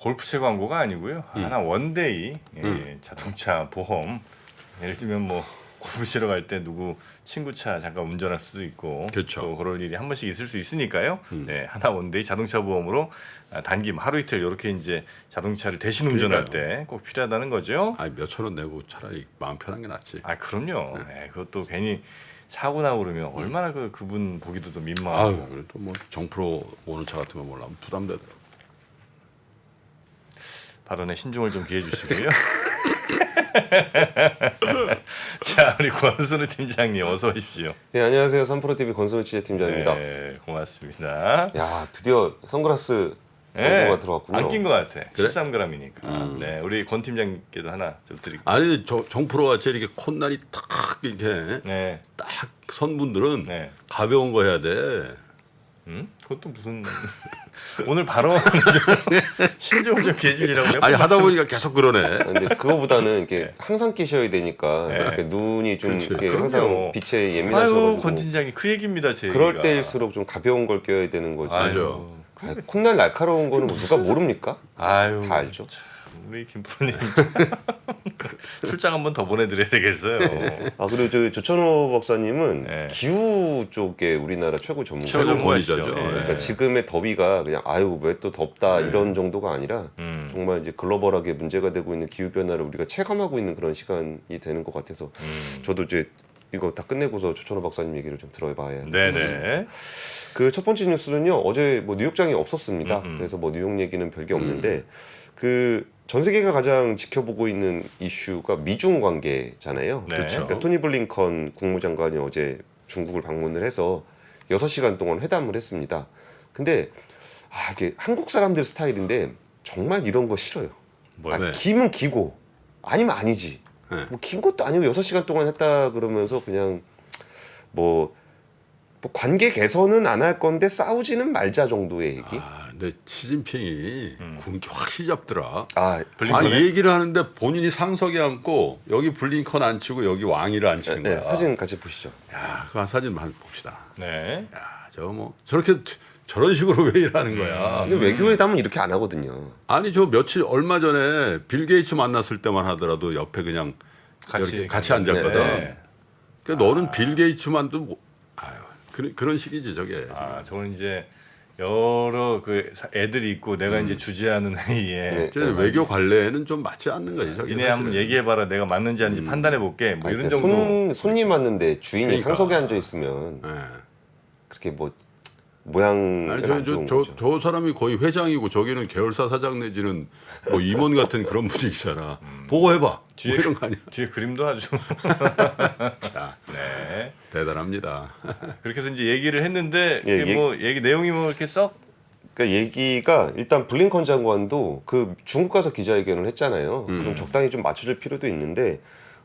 골프채 광고가 아니고요. 하나 원데이 자동차 보험. 예를 들면 뭐 골프 치러 갈 때 누구 친구 차 잠깐 운전할 수도 있고 그렇죠. 또 그럴 일이 한 번씩 있을 수 있으니까요. 네, 하나 원데이 자동차 보험으로 단기 하루 이틀 이렇게 이제 자동차를 대신 운전할 때 꼭 필요하다는 거죠. 아니 몇천 원 내고 차라리 마음 편한 게 낫지. 아 그럼요. 네, 그것도 괜히 사고 나고 그러면 얼마나 그분 보기도 또 아유, 민망하고. 그래도 뭐 정프로 오는 차 같은 거 몰라면 부담되더라고. 발언에 신중을 좀 기해 주시고요. 자, 우리 권순우 팀장님 어서 오십시오. 네, 안녕하세요. 3프로TV 권순우 취재팀장입니다. 네, 고맙습니다. 야, 드디어 선글라스 네, 광고가 들어왔군요. 안 낀 것 같아. 그래? 13g이니까. 네, 우리 권 팀장님께도 하나 좀 드릴게요. 아니 정프로가 제일 이렇게 콧날이 탁 이렇게 네, 딱 선분들은 네. 가벼운 거 해야 돼. 그것도 무슨 오늘 발언 신중을 좀 기해 주시라고요? 아니 하다 보니까 계속 그러네. 근데 그거보다는 이렇게 항상 끼셔야 되니까 이렇게 눈이 좀 그렇지. 이렇게 그럼요. 항상 빛에 아유, 예민하셔가지고 권 팀장님 그 얘기입니다, 제 그럴 얘기가. 때일수록 좀 가벼운 걸 껴야 되는 거지. 아유, 아, 콧날 날카로운 거는 뭐 누가 모릅니까? 아유, 다 알죠. 참, 우리 김프로님 출장 한번 더 보내드려야 되겠어요. 아 그리고 저 조천호 박사님은 네. 기후 쪽에 우리나라 최고 전문가. 최고 전문가시죠. 권위자죠. 네. 그러니까 지금의 더위가 그냥 아유 왜 또 덥다 이런 정도가 아니라 정말 이제 글로벌하게 문제가 되고 있는 기후 변화를 우리가 체감하고 있는 그런 시간이 되는 것 같아서 저도 이제 이거 다 끝내고서 조천호 박사님 얘기를 좀 들어봐야 해요. 네네. 그 첫 번째 뉴스는요 어제 뭐 뉴욕장이 없었습니다. 그래서 뭐 뉴욕 얘기는 별게 없는데 그 전 세계가 가장 지켜보고 있는 이슈가 미중 관계잖아요. 네. 그렇죠. 그러니까 토니 블링컨 국무장관이 어제 중국을 방문을 해서 6시간 동안 회담을 했습니다. 근데 이게 한국 사람들 스타일인데 정말 이런 거 싫어요. 뭐야? 네. 기면 기고 아니면 아니지. 네. 뭐 긴 것도 아니고 6시간 동안 했다 그러면서 그냥 뭐 관계 개선은 안 할 건데 싸우지는 말자 정도의 얘기. 근데 시진핑이 군기 확실히 잡더라. 블링컨에? 아니 얘기를 하는데 본인이 상석에 앉고 여기 블링컨 앉히고 여기 왕위를 앉히는 네, 거야. 사진 같이 보시죠. 야, 그 사진 한번 봅시다. 네. 야, 저거 뭐 저렇게 저런 식으로 왜 일하는 거야? 근데 외교회담은 이렇게 안 하거든요. 아니 저 며칠 얼마 전에 빌 게이츠 만났을 때만 하더라도 옆에 그냥 이렇게 같이 앉았거든. 네. 그러니까 너는 빌 게이츠만도 아유 그런 식이지 저게. 저는 이제 여러 그 애들이 있고 내가 이제 주재하는 회의에 네. 저 외교 관례에는 좀 맞지 않는 거지 저게. 니네 한번 사실은. 얘기해봐라 내가 맞는지 아닌지 판단해 볼게 뭐 이런 정도. 손님 왔는데 주인이 그러니까. 상석에 앉아 있으면 예. 그렇게 뭐 모양은 아니 안 좋은 거죠. 저 사람이 거의 회장이고 저기는 계열사 사장 내지는 뭐 임원 같은 그런 분위기잖아. 보고 해봐. 뭐 이런 거 아니야. 뒤에 그림도 아주 자, 네. 대단합니다. 그렇게 해서 이제 얘기를 했는데 예, 이게 뭐 얘기 내용이 뭐 이렇게 썩 그러니까 얘기가 일단 블링컨 장관도 그 중국 가서 기자회견을 했잖아요. 그럼 적당히 좀 맞춰줄 필요도 있는데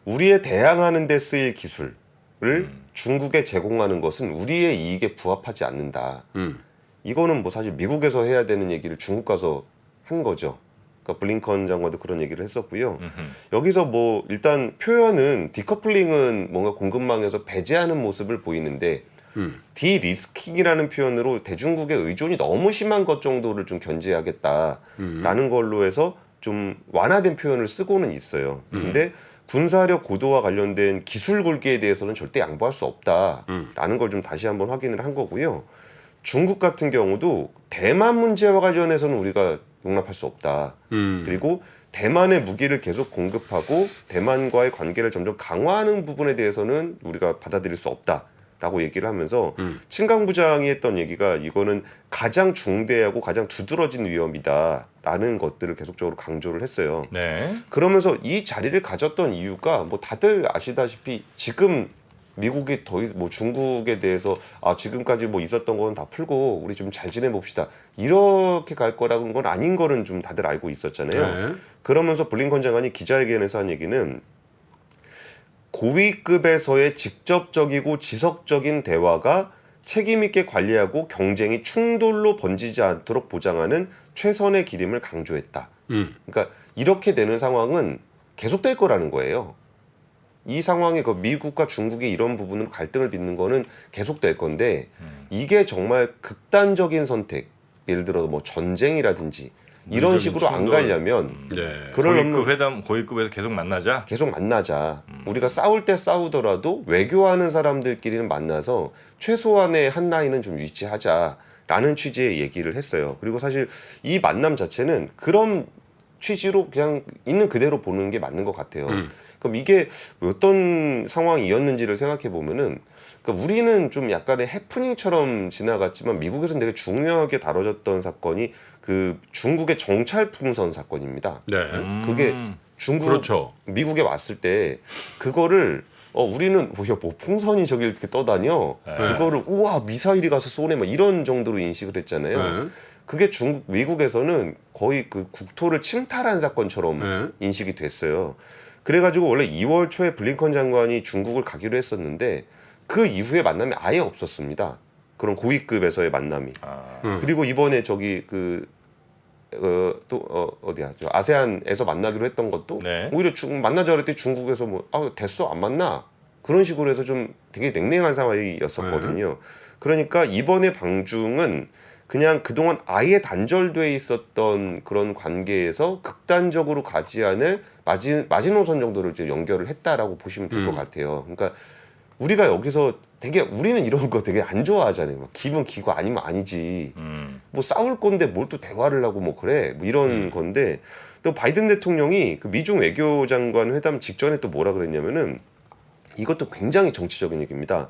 우리의 대항하는 데 쓰일 기술을 중국에 제공하는 것은 우리의 이익에 부합하지 않는다. 이거는 뭐 사실 미국에서 해야 되는 얘기를 중국 가서 한 거죠. 그러니까 블링컨 장관도 그런 얘기를 했었고요. 여기서 뭐 일단 표현은 디커플링은 뭔가 공급망에서 배제하는 모습을 보이는데 디리스킹이라는 표현으로 대중국의 의존이 너무 심한 것 정도를 좀 견제하겠다라는 걸로 해서 좀 완화된 표현을 쓰고는 있어요. 근데 군사력 고도와 관련된 기술 굴기에 대해서는 절대 양보할 수 없다라는 걸 좀 다시 한번 확인을 한 거고요. 중국 같은 경우도 대만 문제와 관련해서는 우리가 용납할 수 없다. 그리고 대만의 무기를 계속 공급하고 대만과의 관계를 점점 강화하는 부분에 대해서는 우리가 받아들일 수 없다라고 얘기를 하면서 친강 부장이 했던 얘기가 이거는 가장 중대하고 가장 두드러진 위험이다라는 것들을 계속적으로 강조를 했어요. 네. 그러면서 이 자리를 가졌던 이유가 뭐 다들 아시다시피 지금 미국이 뭐 중국에 대해서 지금까지 뭐 있었던 건 다 풀고 우리 좀 잘 지내봅시다 이렇게 갈 거라는 건 아닌 거는 좀 다들 알고 있었잖아요. 네. 그러면서 블링컨 장관이 기자회견에서 한 얘기는 고위급에서의 직접적이고 지속적인 대화가 책임 있게 관리하고 경쟁이 충돌로 번지지 않도록 보장하는 최선의 기림을 강조했다. 그러니까 이렇게 되는 상황은 계속될 거라는 거예요. 이 상황에 그 미국과 중국이 이런 부분으로 갈등을 빚는 거는 계속될 건데 이게 정말 극단적인 선택, 예를 들어 뭐 전쟁이라든지 이런 물리적인 식으로 안 충돌. 가려면 네. 그러려면 고위급에서 계속 만나자. 계속 만나자. 우리가 싸울 때 싸우더라도 외교하는 사람들끼리는 만나서 최소한의 한 라인은 좀 유지하자라는 취지의 얘기를 했어요. 그리고 사실 이 만남 자체는 그런 취지로 그냥 있는 그대로 보는 게 맞는 것 같아요. 그럼 이게 어떤 상황이었는지를 생각해 보면은 그러니까 우리는 좀 약간의 해프닝처럼 지나갔지만 미국에서는 되게 중요하게 다뤄졌던 사건이 그 중국의 정찰 풍선 사건입니다. 네. 그게 중국 그렇죠. 미국에 왔을 때 그거를 우리는 뭐 풍선이 저기 이렇게 떠다녀 그거를 우와 미사일이 가서 쏘네 막 이런 정도로 인식을 했잖아요. 네. 그게 미국에서는 거의 그 국토를 침탈한 사건처럼 인식이 됐어요. 그래가지고 원래 2월 초에 블링컨 장관이 중국을 가기로 했었는데 그 이후에 만남이 아예 없었습니다. 그런 고위급에서의 만남이. 그리고 이번에 저기 어디야? 저 아세안에서 만나기로 했던 것도 네. 오히려 만나자 그랬더니 중국에서 됐어 안 만나 그런 식으로 해서 좀 되게 냉랭한 상황이었었거든요. 그러니까 이번에 방중은 그냥 그동안 아예 단절돼 있었던 그런 관계에서 극단적으로 가지 않을 마지노선 정도를 이제 연결을 했다라고 보시면 될 것 같아요. 그러니까 우리가 여기서 우리는 이런 거 되게 안 좋아하잖아요. 막 기분 기고 아니면 아니지. 뭐 싸울 건데 뭘 또 대화를 하고 뭐 그래. 뭐 이런 건데 또 바이든 대통령이 그 미중 외교장관 회담 직전에 또 뭐라 그랬냐면은 이것도 굉장히 정치적인 얘기입니다.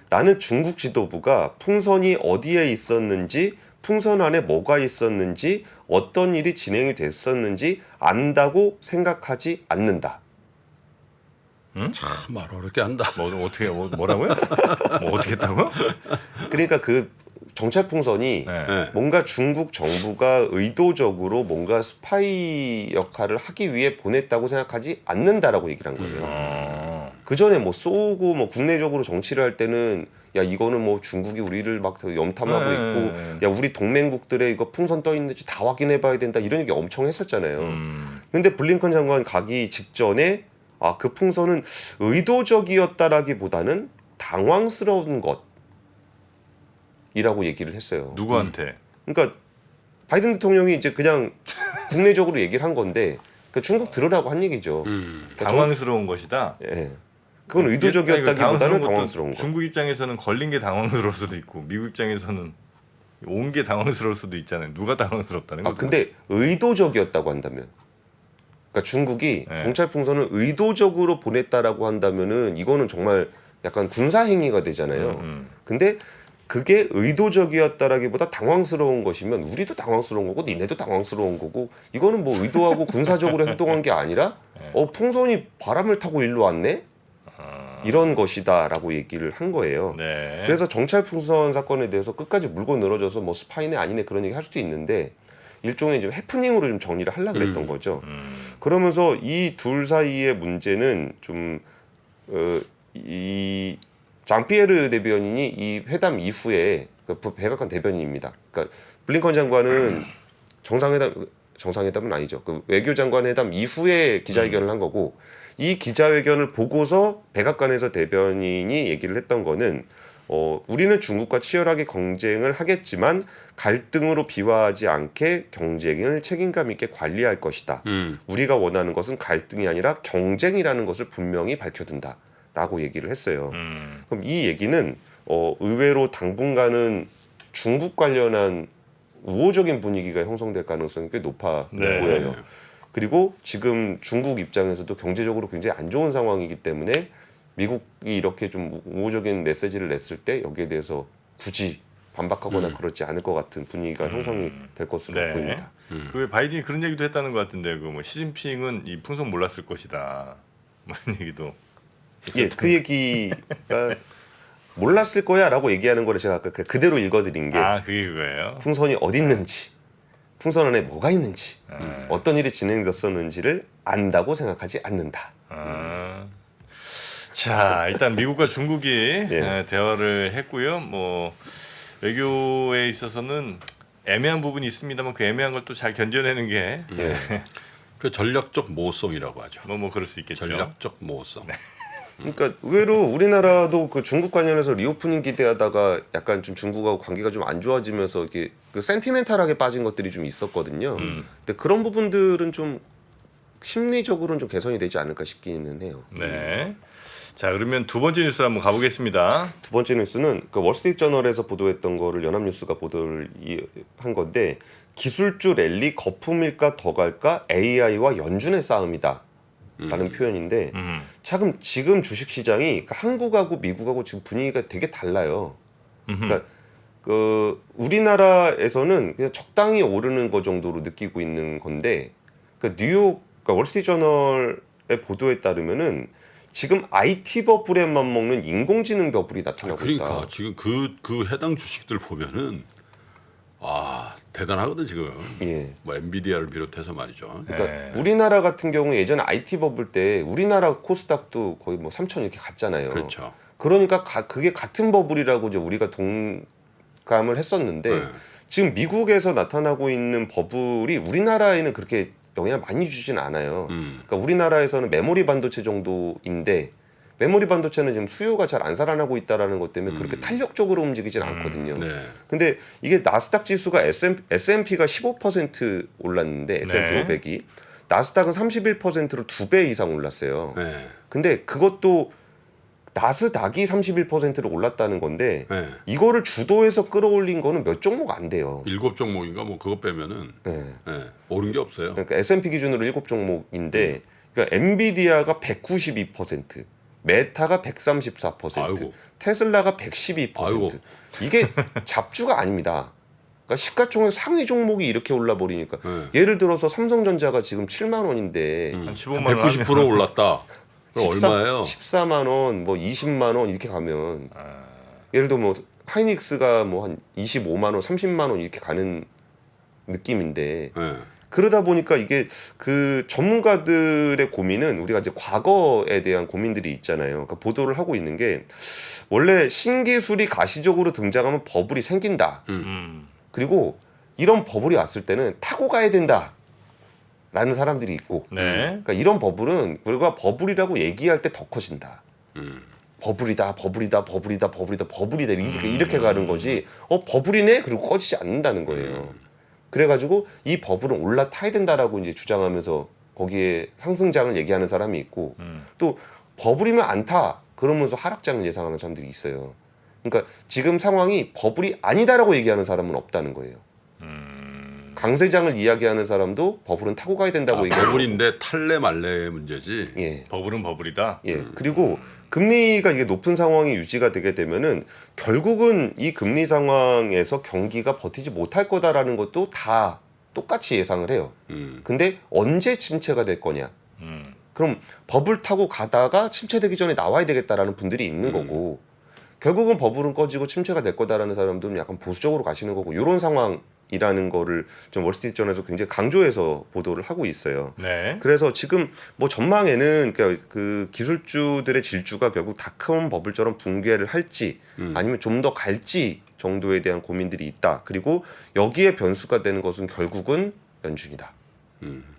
나는 중국 지도부가 풍선이 어디에 있었는지, 풍선 안에 뭐가 있었는지, 어떤 일이 진행이 됐었는지 안다고 생각하지 않는다. 참 말 어렵게 한다. 뭐라고요? 뭐 어떻게 했다고요? 그러니까 그 정찰 풍선이 네. 뭔가 중국 정부가 의도적으로 뭔가 스파이 역할을 하기 위해 보냈다고 생각하지 않는다라고 얘기를 한 거예요. 그 전에 뭐 쏘고 뭐 국내적으로 정치를 할 때는 야 이거는 뭐 중국이 우리를 막 염탐하고 있고 야 우리 동맹국들의 이거 풍선 떠 있는지 다 확인해봐야 된다 이런 얘기 엄청 했었잖아요. 근데 블링컨 장관 가기 직전에 그 풍선은 의도적이었다라기보다는 당황스러운 것이라고 얘기를 했어요. 누구한테? 그러니까 바이든 대통령이 이제 그냥 국내적으로 얘기를 한 건데 그러니까 중국 들으라고 한 얘기죠. 그러니까 당황스러운 것이다. 예. 그건 의도적이었다기보다는 당황스러운 거. 중국 입장에서는 걸린 게 당황스러울 수도 있고 미국 입장에서는 온 게 당황스러울 수도 있잖아요. 누가 당황스럽다는 거죠? 근데 의도적이었다고 한다면, 그러니까 중국이 네. 정찰 풍선을 의도적으로 보냈다라고 한다면은 이거는 정말 약간 군사 행위가 되잖아요. 근데 그게 의도적이었다라기보다 당황스러운 것이면 우리도 당황스러운 거고 니네도 당황스러운 거고 이거는 뭐 의도하고 군사적으로 행동한 게 아니라 풍선이 바람을 타고 일로 왔네? 이런 것이다라고 얘기를 한 거예요. 네. 그래서 정찰 풍선 사건에 대해서 끝까지 물고 늘어져서 뭐 스파이네 아니네 그런 얘기 할 수도 있는데 일종의 좀 해프닝으로 좀 정리를 하려고 그랬던 거죠. 그러면서 이 둘 사이의 문제는 좀 이 장피에르 대변인이 이 회담 이후에 백악관 대변인입니다. 그러니까 블링컨 장관은 정상회담은 아니죠. 그 외교장관 회담 이후에 기자회견을 한 거고 이 기자회견을 보고서 백악관에서 대변인이 얘기를 했던 거는 우리는 중국과 치열하게 경쟁을 하겠지만 갈등으로 비화하지 않게 경쟁을 책임감 있게 관리할 것이다. 우리가 원하는 것은 갈등이 아니라 경쟁이라는 것을 분명히 밝혀둔다라고 얘기를 했어요. 그럼 이 얘기는 의외로 당분간은 중국 관련한 우호적인 분위기가 형성될 가능성이 꽤 높아 보여요. 그리고 지금 중국 입장에서도 경제적으로 굉장히 안 좋은 상황이기 때문에 미국이 이렇게 좀 우호적인 메시지를 냈을 때 여기에 대해서 굳이 반박하거나 그렇지 않을 것 같은 분위기가 형성이 될 것으로 보입니다. 그 바이든이 그런 얘기도 했다는 것 같은데 그 뭐 시진핑은 이 풍선 몰랐을 것이다. 뭐 이런 얘기도. 예, 그 얘기가 몰랐을 거야라고 얘기하는 거를 제가 아까 그대로 읽어드린 게 그게 그거예요. 풍선이 어디 있는지, 풍선 안에 뭐가 있는지, 어떤 일이 진행됐었는지를 안다고 생각하지 않는다. 자, 일단 미국과 중국이 대화를 했고요. 뭐 외교에 있어서는 애매한 부분이 있습니다만 그 애매한 걸 또 잘 견뎌내는 게 그 전략적 모성이라고 하죠. 뭐 그럴 수 있겠죠. 전략적 모성. 그러니까 의외로 우리나라도 그 중국 관련해서 리오프닝 기대하다가 약간 좀 중국하고 관계가 좀 안 좋아지면서 이렇게 그 센티멘탈하게 빠진 것들이 좀 있었거든요. 근데 그런 부분들은 좀 심리적으로는 좀 개선이 되지 않을까 싶기는 해요. 네. 자, 그러면 두 번째 뉴스로 한번 가보겠습니다. 두 번째 뉴스는 그 월스트리트저널에서 보도했던 거를 연합뉴스가 보도를 한 건데 기술주 랠리 거품일까 더 갈까 AI와 연준의 싸움이다. 라는 표현인데 지금 주식시장이 그러니까 한국하고 미국하고 지금 분위기가 되게 달라요. 그러니까 그 우리나라에서는 그냥 적당히 오르는 거 정도로 느끼고 있는 건데 그 뉴욕 그러니까 월스트리트저널의 보도에 따르면은 지금 IT 버블에만 먹는 인공지능 버블이 나타나고 그러니까 있다. 지금 그 해당 주식들 보면은 대단하거든 지금. 예. 뭐 엔비디아를 비롯해서 말이죠. 그러니까 네. 우리나라 같은 경우에 예전에 IT 버블 때 우리나라 코스닥도 거의 뭐 3천 이렇게 갔잖아요. 그렇죠. 그러니까 그게 같은 버블이라고 이제 우리가 동감을 했었는데 네. 지금 미국에서 나타나고 있는 버블이 우리나라에는 그렇게 영향을 많이 주진 않아요. 그러니까 우리나라에서는 메모리 반도체 정도인데 메모리 반도체는 지금 수요가 잘 안 살아나고 있다라는 것 때문에 그렇게 탄력적으로 움직이진 않거든요. 네. 근데 이게 나스닥 지수가 S&P가 15% 올랐는데 S&P 네. 500이 나스닥은 31%로 2배 이상 올랐어요. 네. 근데 그것도 나스닥이 31%로 올랐다는 건데 네. 이거를 주도해서 끌어올린 거는 몇 종목 안 돼요. 7종목인가 뭐 그거 빼면은 네. 오른 게 없어요. 그러니까 S&P 기준으로 7종목인데 그러니까 엔비디아가 192%, 메타가 134%, 아이고. 테슬라가 112%. 아이고. 이게 잡주가 아닙니다. 그러니까 시가총액 상위 종목이 이렇게 올라 버리니까 네. 예를 들어서 삼성전자가 지금 7만 원인데 한 15만 원 190% 올랐다. 그럼 얼마예요? 14만 원, 뭐 20만 원 이렇게 가면 예를 들어 뭐 하이닉스가 뭐 한 25만 원, 30만 원 이렇게 가는 느낌인데 네. 그러다 보니까 이게 그 전문가들의 고민은 우리가 이제 과거에 대한 고민들이 있잖아요. 그러니까 보도를 하고 있는 게 원래 신기술이 가시적으로 등장하면 버블이 생긴다. 그리고 이런 버블이 왔을 때는 타고 가야 된다라는 사람들이 있고 네. 그러니까 이런 버블은 우리가 버블이라고 얘기할 때 더 커진다. 버블이다 이렇게 가는 거지. 버블이네 그리고 꺼지지 않는다는 거예요. 그래가지고 이 버블은 올라타야 된다라고 이제 주장하면서 거기에 상승장을 얘기하는 사람이 있고 또 버블이면 안 타 그러면서 하락장을 예상하는 사람들이 있어요. 그러니까 지금 상황이 버블이 아니다라고 얘기하는 사람은 없다는 거예요. 강세장을 이야기하는 사람도 버블은 타고 가야 된다고 얘기하고 버블인데 탈래 말래의 문제지. 예. 버블은 버블이다. 예. 그리고 금리가 이게 높은 상황이 유지가 되게 되면은 결국은 이 금리 상황에서 경기가 버티지 못할 거다라는 것도 다 똑같이 예상을 해요. 근데 언제 침체가 될 거냐? 그럼 버블 타고 가다가 침체되기 전에 나와야 되겠다라는 분들이 있는 거고 결국은 버블은 꺼지고 침체가 될 거다라는 사람들은 약간 보수적으로 가시는 거고 이런 상황이라는 거를 좀 월스트리트저널에서 굉장히 강조해서 보도를 하고 있어요. 네. 그래서 지금 뭐 전망에는 그러니까 그 기술주들의 질주가 결국 닷컴 버블처럼 붕괴를 할지 아니면 좀 더 갈지 정도에 대한 고민들이 있다. 그리고 여기에 변수가 되는 것은 결국은 연준이다.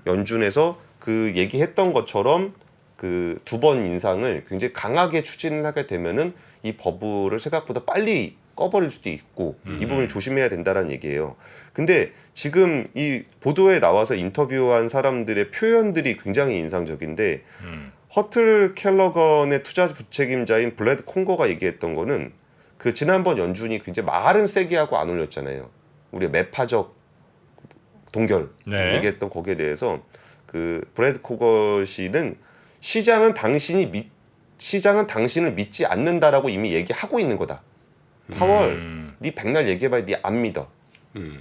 연준에서 그 얘기했던 것처럼 그 두 번 인상을 굉장히 강하게 추진을 하게 되면은 이 버블을 생각보다 빨리 꺼버릴 수도 있고 이 부분을 조심해야 된다라는 얘기예요. 근데 지금 이 보도에 나와서 인터뷰한 사람들의 표현들이 굉장히 인상적인데 허틀 켈러건의 투자 부책임자인 블레드 콩거가 얘기했던 거는 그 지난번 연준이 굉장히 말은 세게 하고 안 올렸잖아요. 우리가 매파적 동결 네. 얘기했던 거기에 대해서 그 브래드 코거 씨는 시장은 당신을 믿지 않는다라고 이미 얘기하고 있는 거다. 파월, 네 백날 얘기해봐야 네 안 믿어.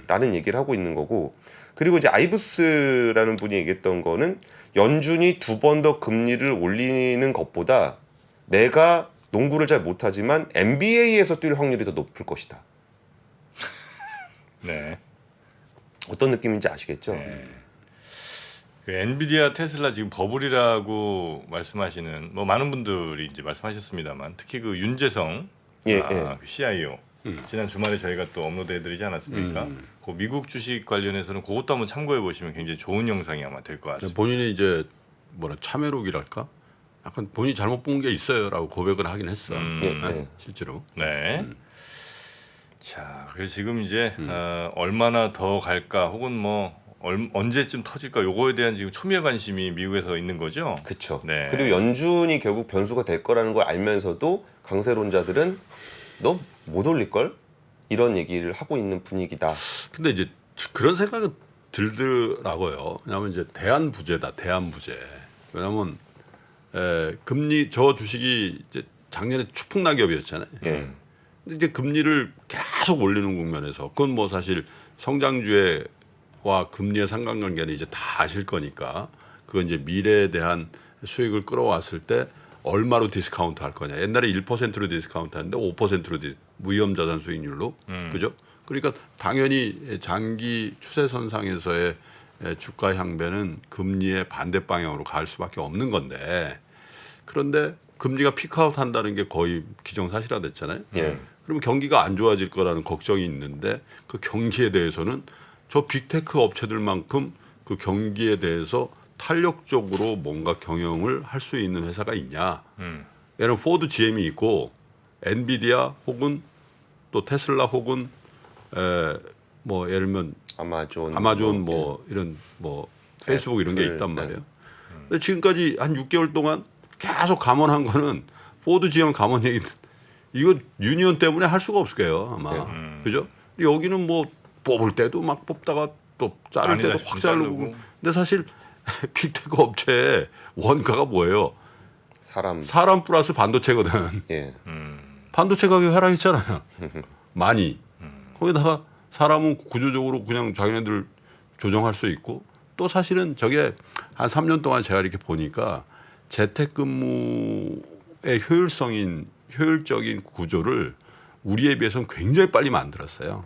라는 얘기를 하고 있는 거고 그리고 이제 아이브스라는 분이 얘기했던 거는 연준이 두 번 더 금리를 올리는 것보다 내가 농구를 잘 못하지만 NBA에서 뛸 확률이 더 높을 것이다. 네. 어떤 느낌인지 아시겠죠? 네. 그 엔비디아, 테슬라 지금 버블이라고 말씀하시는 뭐 많은 분들이 이제 말씀하셨습니다만 특히 그 윤재성 예. 그 CIO 지난 주말에 저희가 또 업로드해드리지 않았습니까? 그 미국 주식 관련해서는 그것도 한번 참고해 보시면 굉장히 좋은 영상이 아마 될 것 같습니다. 본인이 이제 참회록이랄까 약간 본인이 잘못 본 게 있어요라고 고백을 하긴 했어. 예, 예. 실제로. 네. 자, 그래서 지금 이제 얼마나 더 갈까, 혹은 뭐 언제쯤 터질까, 요거에 대한 지금 초미의 관심이 미국에서 있는 거죠. 그렇죠. 네. 그리고 연준이 결국 변수가 될 거라는 걸 알면서도 강세론자들은 너 못 올릴 걸 이런 얘기를 하고 있는 분위기다. 근데 이제 그런 생각이 들더라고요. 왜냐하면 이제 대안부재다, 대안부재. 왜냐하면 금리 저 주식이 이제 작년에 추풍낙엽이었잖아요. 예. 근데 이제 금리를 계속 올리는 국면에서 그건 뭐 사실 성장주와 금리의 상관관계는 이제 다 아실 거니까 그건 이제 미래에 대한 수익을 끌어왔을 때 얼마로 디스카운트 할 거냐. 옛날에 1%로 디스카운트 하는데 5%로 무위험자산 수익률로 그죠? 그러니까 당연히 장기 추세선상에서의 주가 향배는 금리의 반대 방향으로 갈 수밖에 없는 건데 그런데 금리가 피크아웃 한다는 게 거의 기정사실화됐잖아요. 예. 그러면 경기가 안 좋아질 거라는 걱정이 있는데 그 경기에 대해서는 저 빅테크 업체들만큼 그 경기에 대해서 탄력적으로 뭔가 경영을 할 수 있는 회사가 있냐. 예를 들면 포드 GM이 있고 엔비디아 혹은 또 테슬라 혹은 뭐 예를 들면 아마존 뭐 이런 뭐 페이스북 이런 게 애플, 있단 네. 말이에요. 근데 지금까지 한 6개월 동안 계속 감원한 거는 포드 GM 감원 얘기 이거 유니언 때문에 할 수가 없을 거예요 아마 그죠? 여기는 뭐 뽑을 때도 막 뽑다가 또 자를 아니다 때도 싶으면 확 자르고 자르고. 근데 사실 빅테크 업체의 원가가 뭐예요? 사람 플러스 반도체거든. 예. 반도체 가격 하락했잖아요. 많이. 거기다가 사람은 구조적으로 그냥 자기네들 조정할 수 있고 또 사실은 저게 한 3년 동안 제가 이렇게 보니까 재택근무의 효율적인 구조를 우리에 비해서는 굉장히 빨리 만들었어요.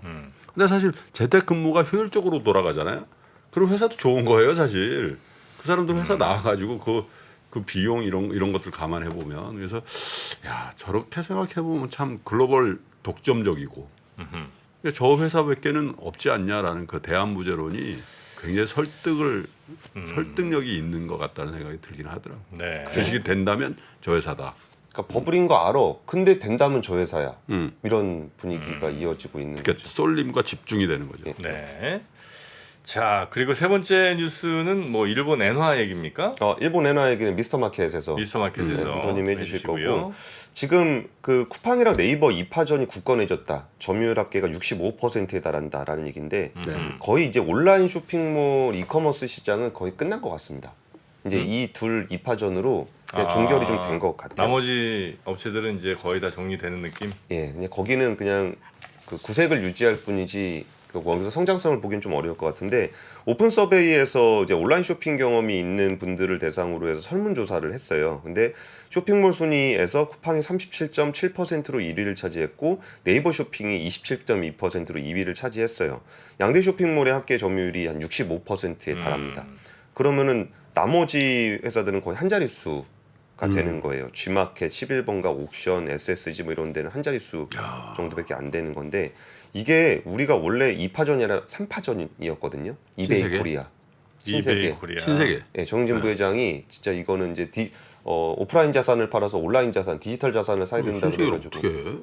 근데 사실 재택근무가 효율적으로 돌아가잖아요. 그럼 회사도 좋은 거예요, 사실. 그 사람들 회사 나와가지고 그 비용 이런 것들 감안해 보면 그래서 야 저렇게 생각해 보면 참 글로벌 독점적이고 저 회사밖에는 없지 않냐라는 그 대안부재론이 굉장히 설득력이 있는 것 같다는 생각이 들긴 하더라고요. 네. 주식이 된다면 저 회사다. 그러니까 버블인 거 알아. 근데 된다면 저 회사야. 이런 분위기가 이어지고 있는 그러니까 거죠. 쏠림과 집중이 되는 거죠. 네. 자, 그리고 세 번째 뉴스는 뭐 일본 엔화 얘기입니까? 일본 엔화 얘기는 미스터마켓에서 미스터마켓에서 부모님 해주실 해주시고요. 거고 지금 그 쿠팡이랑 네이버 2파전이 굳건해졌다. 점유율 합계가 65%에 달한다라는 얘기인데 거의 이제 온라인 쇼핑몰 이커머스 시장은 거의 끝난 것 같습니다. 이제 이 둘 2파전으로 그냥 종결이 좀 된 것 같아요. 나머지 업체들은 이제 거의 다 정리되는 느낌? 예, 그냥 거기는 그냥 그 구색을 유지할 뿐이지 거기서 성장성을 보기는 좀 어려울 것 같은데 오픈 서베이에서 이제 온라인 쇼핑 경험이 있는 분들을 대상으로 해서 설문조사를 했어요. 근데 쇼핑몰 순위에서 쿠팡이 37.7%로 1위를 차지했고 네이버 쇼핑이 27.2%로 2위를 차지했어요. 양대 쇼핑몰의 합계 점유율이 한 65%에 달합니다. 그러면은 나머지 회사들은 거의 한 자릿수가 되는 거예요. G마켓, 11번가, 옥션, SSG 뭐 이런 데는 한 자릿수 정도밖에 안 되는 건데 이게 우리가 원래 2파전이 아니라 3파전이었거든요. 이베이 신세계? 코리아. 이베이 코리아. 신세계. 예, 정진 부회장이 진짜 이거는 이제 오프라인 자산을 팔아서 온라인 자산, 디지털 자산을 사야 된다고 신세계를 해가지고 어떻게 해?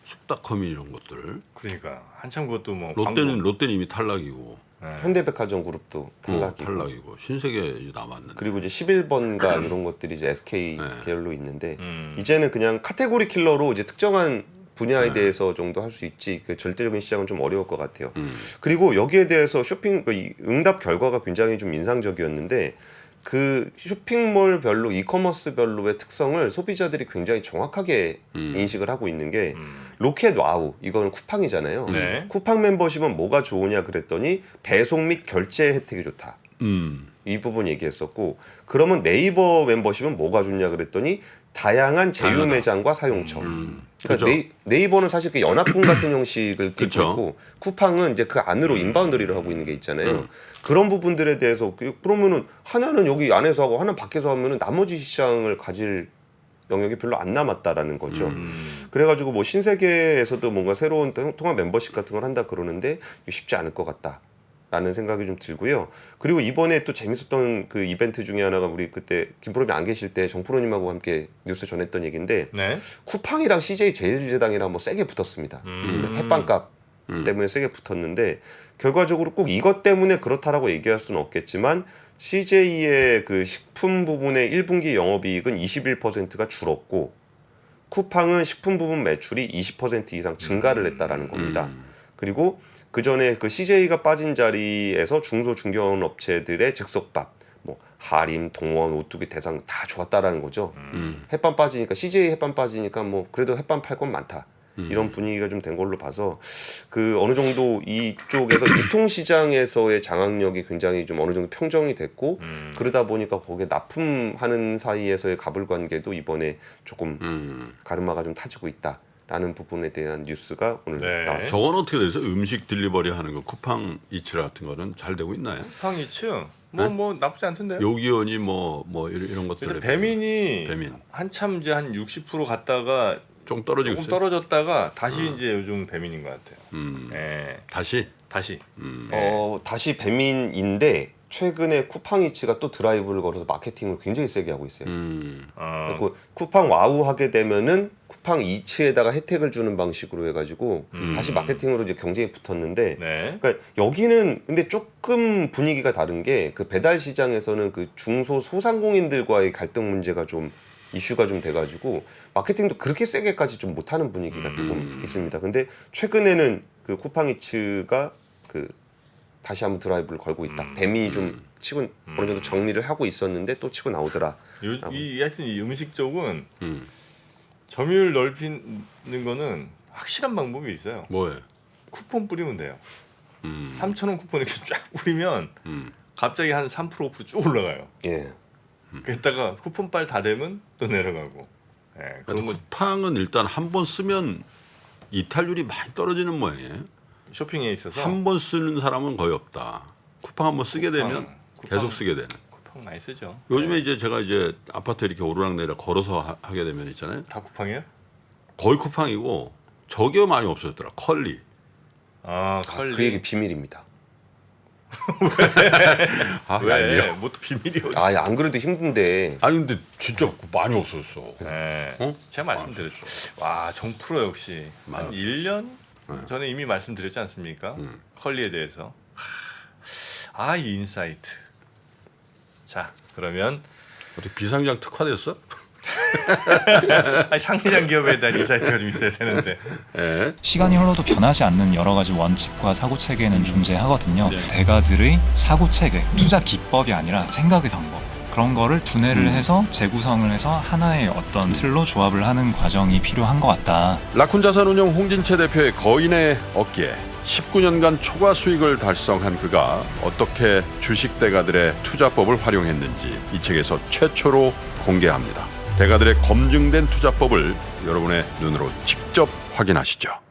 숙닥커미 이런 것들. 그러니까 한참 그것도 뭐 롯데는 이미 탈락이고. 현대백화점 그룹도 탈락이고 탈락이고 신세계 남았는데. 그리고 이제 11번가 이런 것들이 이제 SK 계열로 있는데 음. 이제는 그냥 카테고리 킬러로 이제 특정한 분야에 대해서 정도 할 수 있지 그 절대적인 시장은 좀 어려울 것 같아요. 그리고 여기에 대해서 이 응답 결과가 굉장히 좀 인상적이었는데 그 쇼핑몰별로 이커머스별로의 특성을 소비자들이 굉장히 정확하게 인식을 하고 있는 게 로켓 와우 이거는 쿠팡이잖아요. 네. 쿠팡 멤버십은 뭐가 좋으냐 그랬더니 배송 및 결제 혜택이 좋다. 이 부분 얘기했었고 그러면 네이버 멤버십은 뭐가 좋냐 그랬더니 다양한 제휴 매장과 사용처. 그러니까 그렇죠. 네이버는 사실 그 연합군 같은 형식을 띠고 그렇죠. 있고 쿠팡은 이제 그 안으로 인바운더리를 하고 있는 게 있잖아요. 그런 부분들에 대해서 그러면은 하나는 여기 안에서 하고 하나는 밖에서 하면은 나머지 시장을 가질 영역이 별로 안 남았다라는 거죠. 그래가지고 뭐 신세계에서도 뭔가 새로운 통합 멤버십 같은 걸 한다 그러는데 쉽지 않을 것 같다라는 라는 생각이 좀 들고요. 그리고 이번에 또 재밌었던 그 이벤트 중에 하나가 우리 그때 김프로님 안 계실 때 정프로님하고 함께 뉴스 전했던 얘기인데 네. 쿠팡이랑 CJ 제일제당이랑 뭐 세게 붙었습니다. 햇반값 때문에 세게 붙었는데 결과적으로 꼭 이것 때문에 그렇다라고 얘기할 수는 없겠지만 CJ의 그 식품 부분의 1분기 영업이익은 21%가 줄었고 쿠팡은 식품 부분 매출이 20% 이상 증가를 했다라는 겁니다. 그리고 그 전에 그 CJ가 빠진 자리에서 중소 중견 업체들의 즉석밥, 뭐 하림, 동원, 오뚜기, 대상 다 좋았다라는 거죠. 햇반 빠지니까 CJ 햇반 빠지니까 뭐 그래도 햇반 팔 건 많다. 이런 분위기가 좀 된 걸로 봐서 그 어느 정도 이쪽에서 유통시장에서의 장악력이 굉장히 좀 어느 정도 평정이 됐고 그러다 보니까 거기에 납품하는 사이에서의 가불관계도 이번에 조금 가르마가 좀 타지고 있다. 라는 부분에 대한 뉴스가 오늘 네. 나왔습니다. 저건 어떻게 돼서 음식 딜리버리 하는 거 쿠팡 이츠 같은 거는 잘 되고 있나요? 쿠팡 이츠 뭐 나쁘지 않던데요. 요기요니 뭐 이런 것들. 일단 배민이 배민. 한참 이제 한 60% 갔다가 좀 떨어지고 조금 있어요. 떨어졌다가 다시 이제 요즘 배민인 것 같아요. 예. 다시. 다시. 다시 배민인데 최근에 쿠팡이츠가 또 드라이브를 걸어서 마케팅을 굉장히 세게 하고 있어요. 그리고 쿠팡 와우 하게 되면은 쿠팡 이츠에다가 혜택을 주는 방식으로 해가지고 다시 마케팅으로 이제 경쟁이 붙었는데, 네. 그러니까 여기는 근데 조금 분위기가 다른 게 그 배달 시장에서는 그 중소 소상공인들과의 갈등 문제가 좀 이슈가 좀 돼가지고 마케팅도 그렇게 세게까지 좀 못하는 분위기가 조금 있습니다. 근데 최근에는 그 쿠팡이츠가 그 다시 한번 드라이브를 걸고 있다. 뱀이 좀 치고 어느 정도 정리를 하고 있었는데 또 치고 나오더라. 하여튼 이 음식 쪽은 점유율 넓히는 거는 확실한 방법이 있어요. 뭐예요? 쿠폰 뿌리면 돼요. 3,000원 쿠폰 이렇게 쫙 뿌리면 갑자기 한 3% 오프 쭉 올라가요. 예. 그랬다가 쿠폰 빨 다 되면 또 내려가고. 예, 그런 거 쿠팡은 일단 한 번 쓰면 이탈률이 많이 떨어지는 모양이에요. 쇼핑에 있어서 한 번 쓰는 사람은 거의 없다. 쿠팡 한 번 쓰게 되면 쿠팡. 계속 쓰게 되는. 쿠팡 많이 쓰죠. 요즘에 이제 제가 이제 아파트 이렇게 오르락내리락 걸어서 하게 되면 있잖아요. 다 쿠팡이에요? 거의 쿠팡이고 저게 많이 없어졌더라. 컬리. 컬리. 그 얘기 비밀입니다. 왜? 뭐 또 비밀이 어디? 안 그래도 힘든데 아니 근데 진짜 많이 없어졌어. 네. 어? 제가 말씀드렸죠. 와, 정프로 역시 한 1년 전에 이미 말씀드렸지 않습니까? 컬리에 대해서. 이 인사이트. 자, 그러면 어떻게 비상장 특화됐어? 상시장 기업에 대한 인사이트가 좀 있어야 되는데. 예. 시간이 흘러도 변하지 않는 여러 가지 원칙과 사고 체계는 존재하거든요. 대가들의 사고 체계, 투자 기법이 아니라 생각의 방법. 그런 거를 분해를 해서 재구성을 해서 하나의 어떤 틀로 조합을 하는 과정이 필요한 것 같다. 라쿤 자산운용 홍진채 대표의 거인의 어깨 19년간 초과 수익을 달성한 그가 어떻게 주식 대가들의 투자법을 활용했는지 이 책에서 최초로 공개합니다. 대가들의 검증된 투자법을 여러분의 눈으로 직접 확인하시죠.